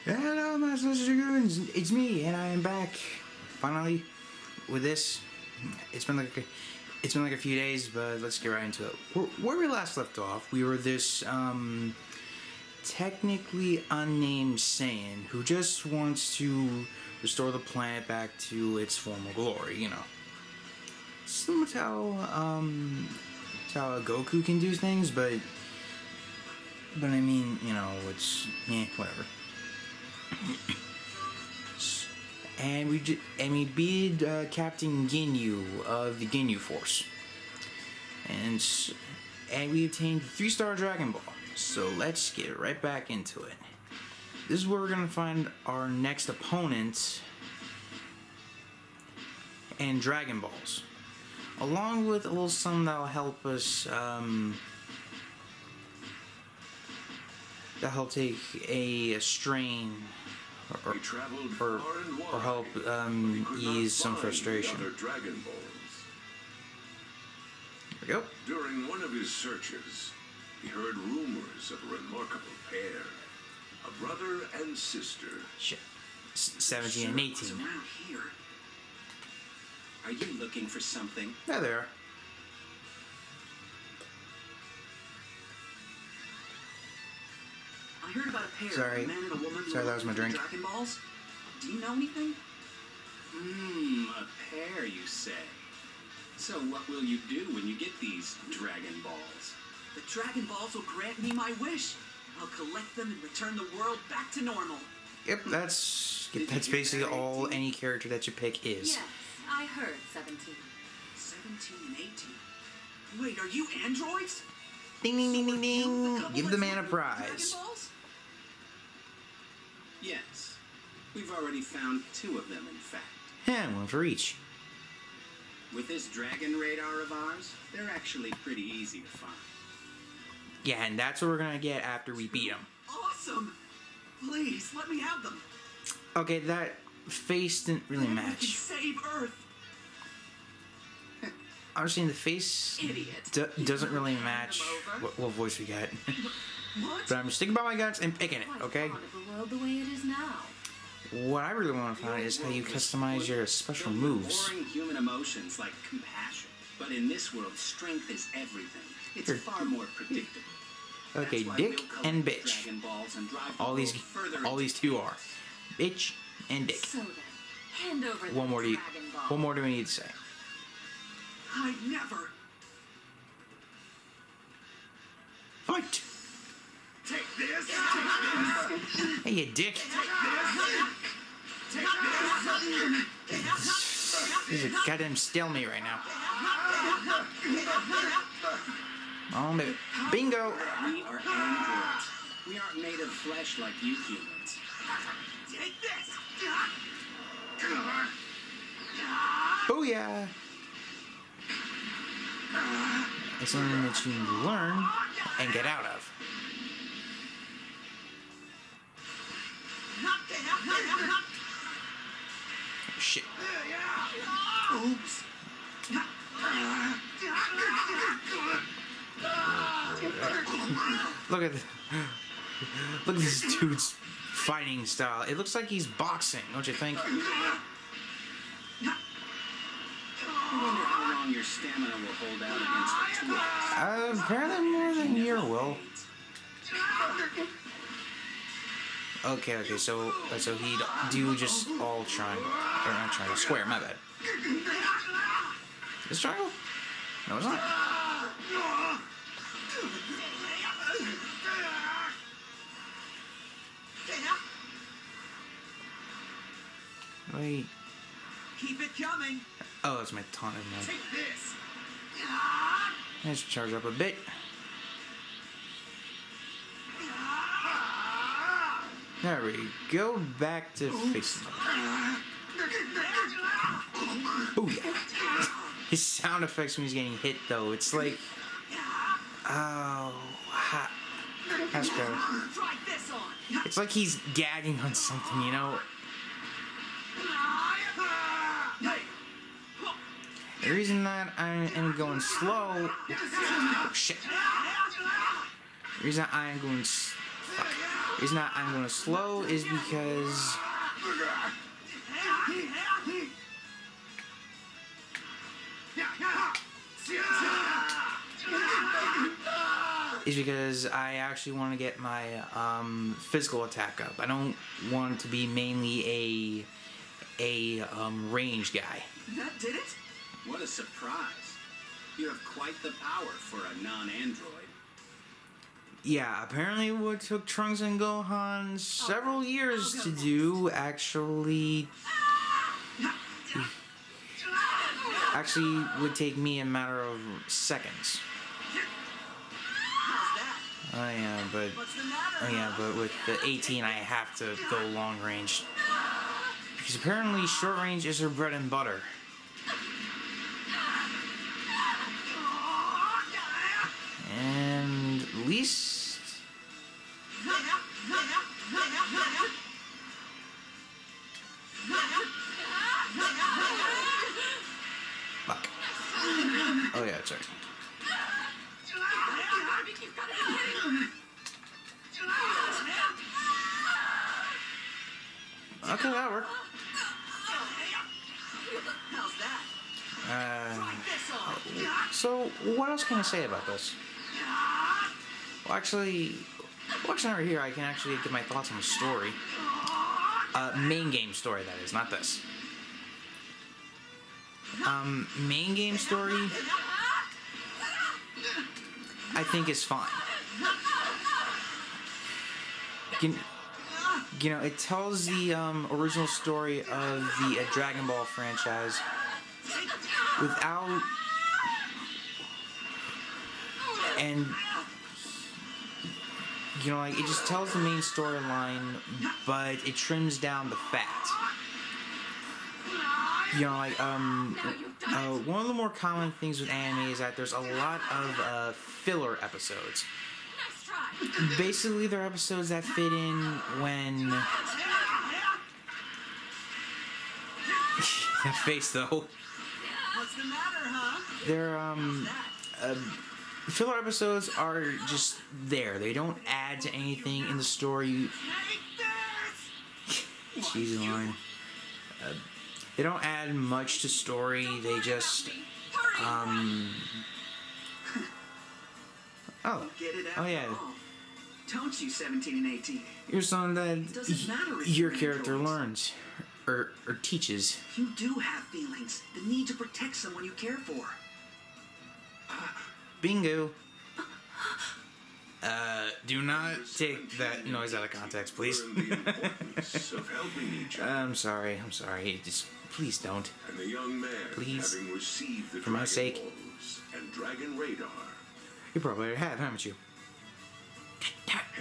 Hello, Master Dragoons. It's me, and I am back finally with this. It's been like a few days, but let's get right into it. Where we last left off, we were this technically unnamed Saiyan who just wants to restore the planet back to its former glory. You know, similar to how Goku can do things, but I mean, you know, it's whatever. And we beat Captain Ginyu of the Ginyu Force, and we obtained 3-star Dragon Ball. So let's get right back into it. This is where we're gonna find our next opponent and Dragon Balls, along with a little something that'll help us. That'll help take a strain. Or help ease some frustration. There we go. During one of his searches, he heard rumors of a remarkable pair, a brother and sister. Shit. 17 and 18. Around here. Are you looking for something? There they are. I heard about a pair. Sorry. A man and a woman. Sorry, that was my drink. Dragon Balls. Do you know anything? A pair, you say? So what will you do when you get these Dragon Balls? The Dragon Balls will grant me my wish. I'll collect them and return the world back to normal. Yep, that's basically all any character that you pick is. Yes, I heard 17. 17 and 18. Wait, are you androids? Ding ding ding ding ding! Give the man a prize. Dragon Balls? Yes. We've already found 2 of them, in fact. Yeah, one for each. With this dragon radar of ours, they're actually pretty easy to find. Yeah, and that's what we're gonna get after we beat him. Awesome! Please, let me have them. Okay, that face didn't really Then we can match. save Earth. I was saying the face Idiot. doesn't really match Hand them over. what voice we got. What? But I'm sticking by my guns and picking it, Quite okay? fond of the world the way it is now. What I really want to find is how you customize your special moves. Boring human emotions like compassion. But in this world, strength is everything. It's Sure. far more predictable. Okay, That's why dick we'll collect and bitch. Dragon Balls and drive the All these world further all these into two chaos. are. Bitch and dick. So then, hand over One more the Dragon Ball. what more do we need to say? I'd never. Fight! Take this! Take this! Hey, you dick! Take this! He's a goddamn stalemate right now. Oh, baby. Bingo! We are androids. We aren't made of flesh like you humans. Take this! Booyah! It's something that you learn and get out of. Shit. Oops. Look at this dude's fighting style. It looks like he's boxing, don't you think? I wonder how long your stamina will hold out against the 2 of us. Apparently more than your will. Okay, so he do just all triangle, or not triangle, square. My bad. This triangle? No, it's not. Wait. Keep it coming. Oh, that's my taunt. Never mind. Take this. Let's charge up a bit. There we go. Back to facing. Booyah. His sound effects when he's getting hit, though, it's like, oh, hot. That's good. Try this on. It's like he's gagging on something, you know. The reason that I am going slow, oh, shit. The reason I am going, reason that I'm going slow is because I actually want to get my physical attack up. I don't want it to be mainly a range guy. That did it? What a surprise. You have quite the power for a non-android. Yeah, apparently what took Trunks and Gohan several years to do actually would take me a matter of seconds. Oh yeah, but with the 18 I have to go long range. Because apparently short range is her bread and butter. And at least... Fuck. Oh yeah, sorry. Okay, that'll work. So, what else can I say about this? Well, actually, watching over here, I can actually get my thoughts on the story. Main game story, that is, not this. Main game story, I think is fine. You know, it tells the original story of the Dragon Ball franchise without... And, you know, like, it just tells the main storyline, but it trims down the fat. You know, like, one of the more common things with anime is that there's a lot of filler episodes. Basically, they're episodes that fit in when... That face, though. What's the matter, huh? They're, filler episodes are just there. They don't add to anything in the story. Cheesy line. They don't add much to story. They just, Oh yeah. Don't you, 17 and 18? You're something that your character learns, or teaches. You do have feelings. The need to protect someone you care for. Bingo. Do not take that noise out of context, please. I'm sorry. Just please don't. And the young man, please, having received the for my sake. Balls and Dragon Radar, you probably have, haven't you?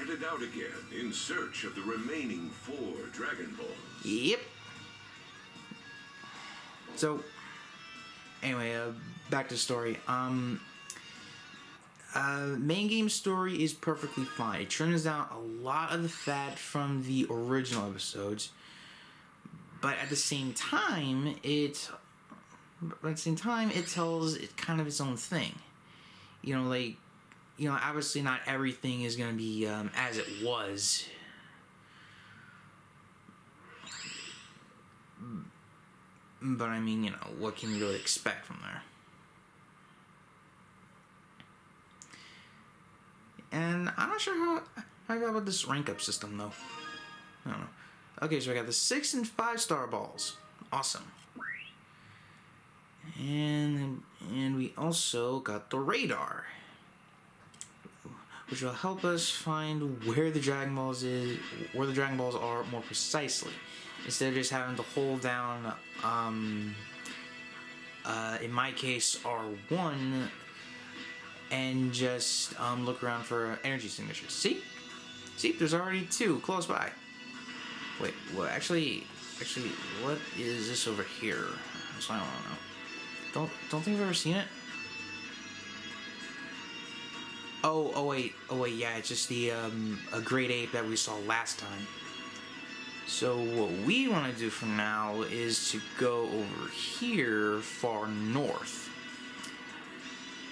headed out again in search of the remaining 4 Dragon Balls. Yep. So, anyway, back to the story. Main game story is perfectly fine. It trims down a lot of the fat from the original episodes, but at the same time, it tells it kind of its own thing. You know, like, you know, obviously not everything is gonna be as it was. But I mean, you know, what can you really expect from there? And I'm not sure how I got about this rank up system though. I don't know. Okay, so I got the 6 and 5 star balls. Awesome. And we also got the radar, which will help us find where the Dragon Balls are more precisely, instead of just having to hold down, in my case, R1, and just look around for energy signatures. See, there's already 2 close by. Wait, what? Actually, what is this over here? That's what I want to know. Don't think I've ever seen it. Oh wait, yeah, it's just the a great ape that we saw last time. So what we want to do for now is to go over here far north,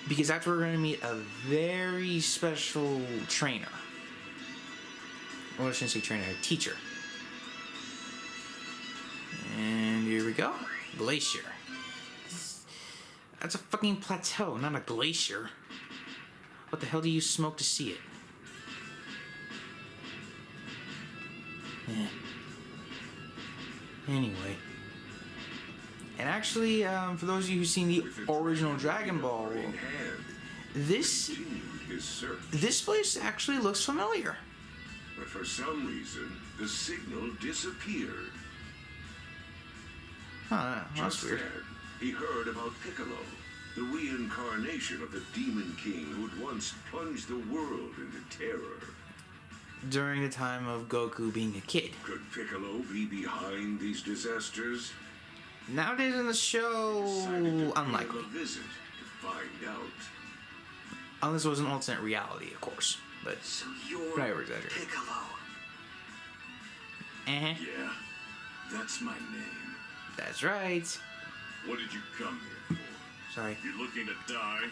because that's where we're going to meet a very special trainer. Well, I shouldn't say trainer, teacher. And here we go. Glacier. That's a fucking plateau, not a glacier. What the hell do you smoke to see it? Yeah. Anyway. And actually, for those of you who've seen the original Dragon Ball, this place actually looks familiar. But for some reason, the signal disappeared. Huh, that's Just weird. then, he heard about Piccolo, the reincarnation of the Demon King who'd once plunged the world into terror. During the time of Goku being a kid. Could Piccolo be behind these disasters? Nowadays in the show, unlikely. A visit to find out. Unless it was an alternate reality, of course. But So you're Right, we're exaggerating. Piccolo. eh, Yeah, that's my name. that's right. What did you come here for? Sorry. You looking to die?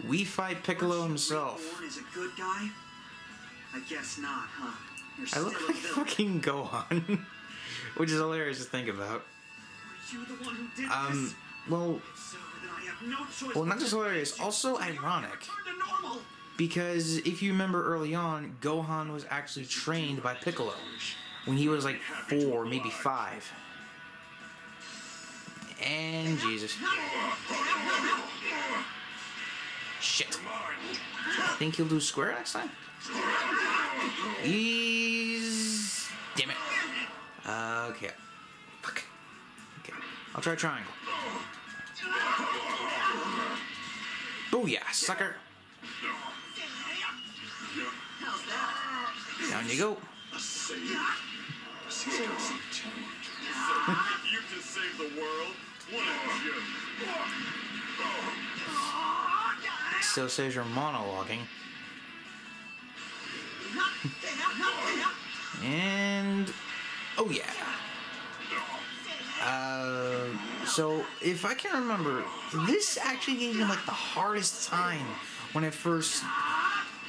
We fight Piccolo himself. Reborn as a good guy? I guess not, huh? You're I still look a like villain. fucking Gohan, which is hilarious to think about. Were you the one who did this? Well, So then I have no choice. well, not but just to hilarious, face you. also So you're gonna ironic. return to normal. Because if you remember early on, Gohan was actually trained by Piccolo when he was like 4, maybe 5. And Jesus. Shit. Think he'll do square next time? He's... Damn it. Okay. Fuck. Okay. I'll try triangle. Booyah, sucker. Down you go. A Saiyan? This has got some talent. So, if you can save the world, what a joke. Still says you're monologuing. And... Oh yeah. So, if I can remember, this actually gave me like the hardest time when I first...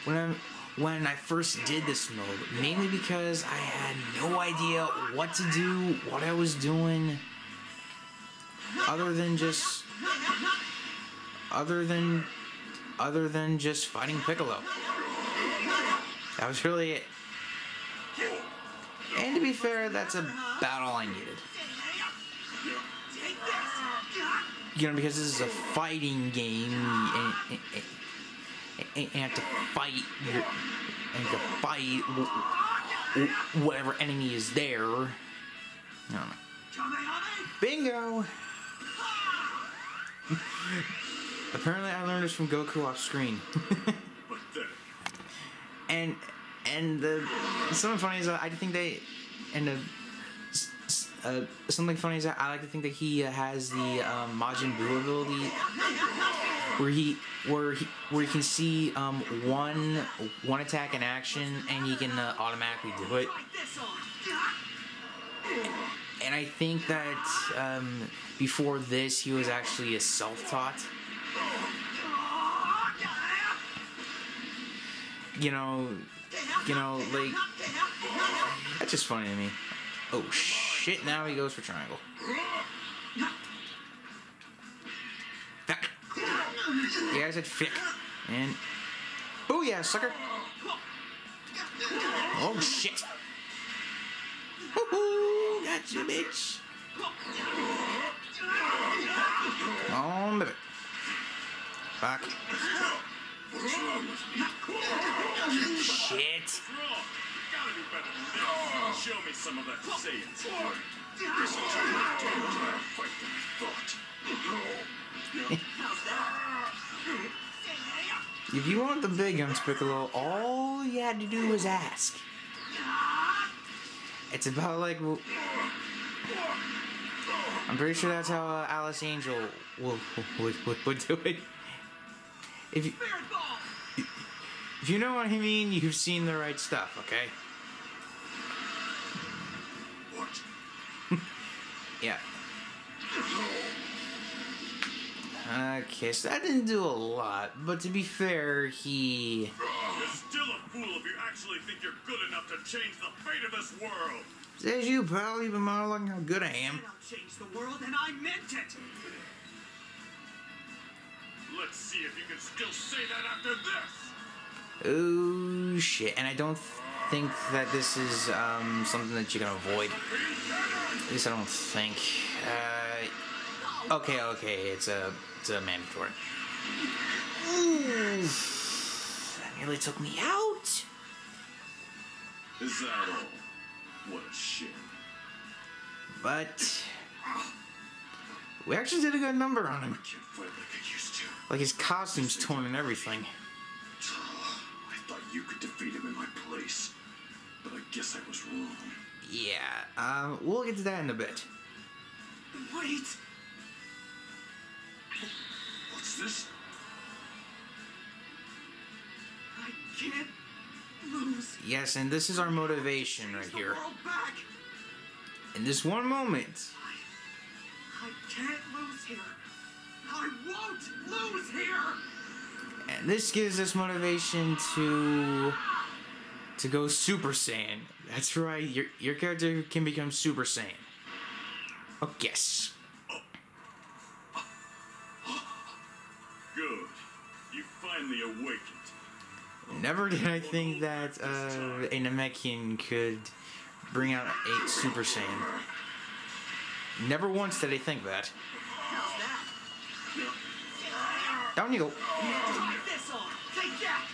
When I first did this mode, mainly because I had no idea what to do, what I was doing, other than just fighting Piccolo. That was really it. And to be fair, that's about all I needed. You know, because this is a fighting game, and you have to fight whatever enemy is there. I don't know. Bingo! Apparently I learned this from Goku off screen. and something funny is I think they something funny is that I like to think that he has the Majin Buu ability where he can see one attack in action and he can automatically do it. And I think that before this he was actually a self-taught. You know, like, that's just funny to me. Oh shit, now he goes for triangle. Fuck. Yeah, I said fick. And, oh yeah, sucker. Oh shit. Woohoo, gotcha, bitch. Oh, baby. Fuck. Shit. Gotta do better than this. Show me some of that Saiyan support. If you want the big guns, Piccolo, all you had to do was ask. It's about like... I'm pretty sure that's how Alice Angel would do it. If you know what I mean, you've seen the right stuff, okay? What? Yeah. Okay, so that didn't do a lot, but to be fair, he... You're still a fool if you actually think you're good enough to to change the fate of this world. Says you, pal. You've been monologuing how good I am. And I'll change the world, and I meant it. Let's see if you can still say that after this. Oh shit! And I don't think that this is something that you can avoid. At least I don't think. Okay. It's a mandatory. Ooh, that nearly took me out. Is that all? What a shame. But we actually did a good number on him. I can't fight like I used to. Like his costume's torn and everything. I thought you could defeat him in my place, but I guess I was wrong. Yeah. We'll get to that in a bit. Wait. What's this? I can't lose. Yes, and this is our motivation right Change the here. world back. In this one moment. I can't lose here. I won't lose here. And this gives us motivation to go Super Saiyan. That's right, your character can become Super Saiyan. Oh, yes. Good. You finally awakened. Never did I think that a Namekian could bring out a Super Saiyan. Never once did I think that. How's that? Down you go. Try this on. Take that.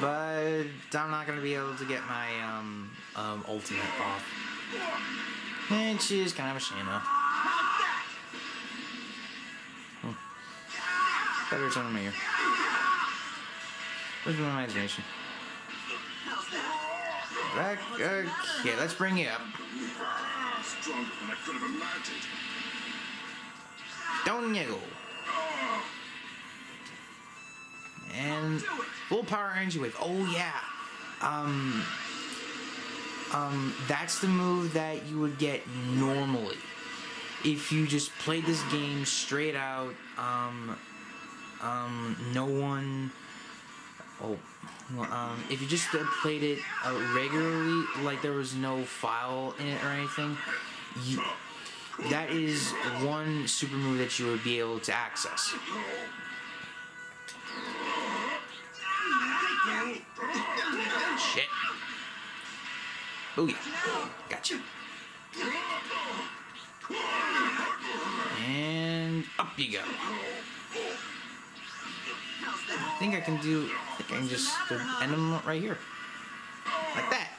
But I'm not gonna be able to get my ultimate off. Which is kind of a shame though. How's that? Better turn me here. Where's my imagination? How's that? Back, okay, let's bring you up. Stronger than I could have imagined. Down you go. And full power energy wave. Oh yeah. That's the move that you would get normally if you just played this game straight out. No one. If you just played it regularly, like there was no file in it or anything, that is one super move that you would be able to access. Shit. Booyah. Gotcha. And up you go. I think I can just end him right here. Like that.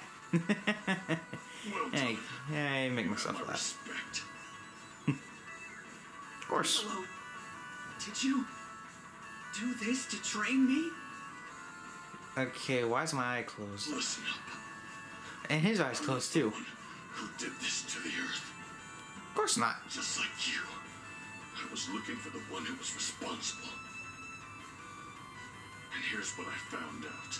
Hey, I make myself laugh. Respect. Of course. Piccolo, did you do this to train me? Okay, why is my eye closed? Listen up. And his eyes closed too. Who did this to the earth? Of course not. Just like you. I was looking for the one who was responsible. And here's what I found out.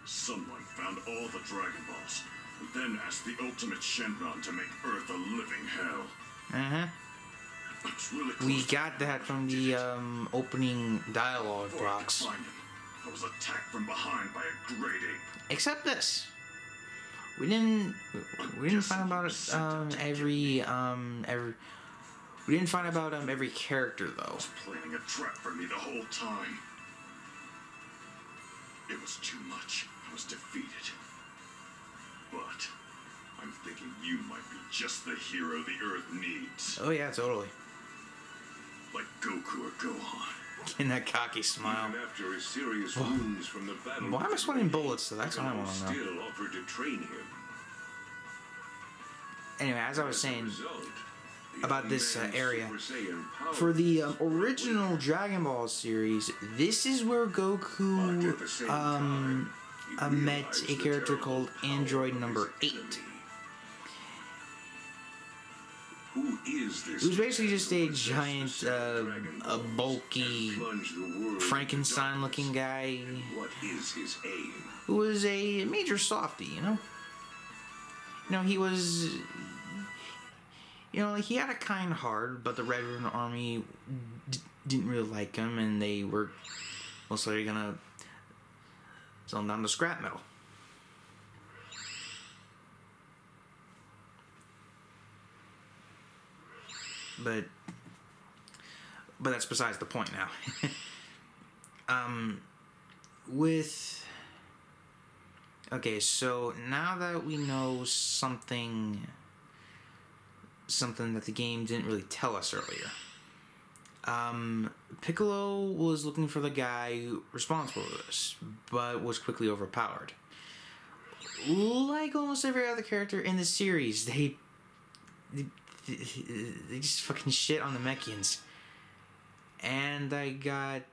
Someone found all the Dragon Balls, and then asked the ultimate Shenron to make Earth a living hell. Uh-huh. I was really close We to got that from the opening dialogue Before I could box. find him, I was attacked from behind by a great ape. Except this. We didn't find about it we didn't find about every character though. Was planning a trap for me the whole time. It was too much. I was defeated. But I'm thinking you might be just the hero the Earth needs. Oh yeah, totally. Like Goku or Gohan. In that cocky smile. Even after his serious wounds from the battle, Why am I sweating bullets though? That's what I want to know. still offered to train him. Anyway, as I was As a saying result, the about young this man's area, Super Saiyan power for the original Dragon Ball series, this is where but at the Goku same time, he met realized a the character terrible called power Android of number his 8. enemy. Who is this It was basically just a man who giant, possessed the seven Dragon a Balls bulky and plunged the world into Frankenstein-looking guy darkness? What is his aim? who was a major softie, you know? You know, he was... You know, he had a kind heart, but the Red Ribbon Army didn't really like him, and they were most likely gonna sell him down to scrap metal. but that's besides the point now. Okay, so now that we know something that the game didn't really tell us earlier. Piccolo was looking for the guy responsible for this, but was quickly overpowered. Like almost every other character in the series, they just fucking shit on the Mechians. And I got...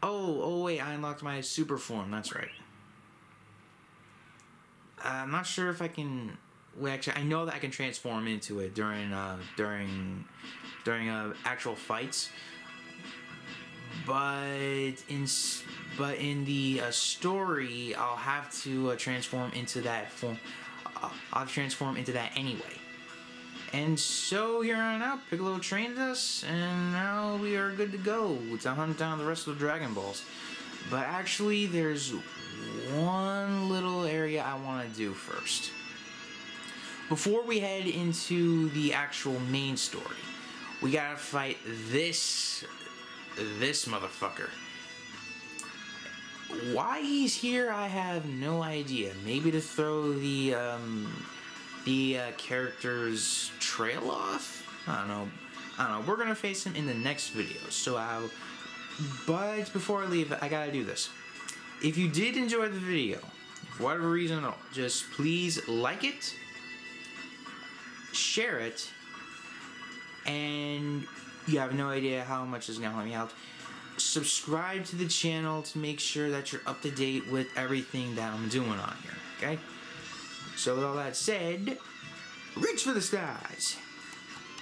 Oh wait, I unlocked my super form, that's right. I'm not sure if I can... Well, actually, I know that I can transform into it during actual fights. But in the story, I'll have to transform into that form. I'll transform into that anyway. And so here on out, Piccolo trained us, and now we are good to go to hunt down the rest of the Dragon Balls. But actually, there's one little area I want to do first. Before we head into the actual main story, we gotta fight this motherfucker. Why he's here, I have no idea. Maybe to throw the character's trail off? I don't know. We're gonna face him in the next video. But before I leave, I gotta do this. If you did enjoy the video, for whatever reason at all, just please like it, share it, and you have no idea how much is gonna help me out. Subscribe to the channel to make sure that you're up to date with everything that I'm doing on here, okay? So with all that said, reach for the stars!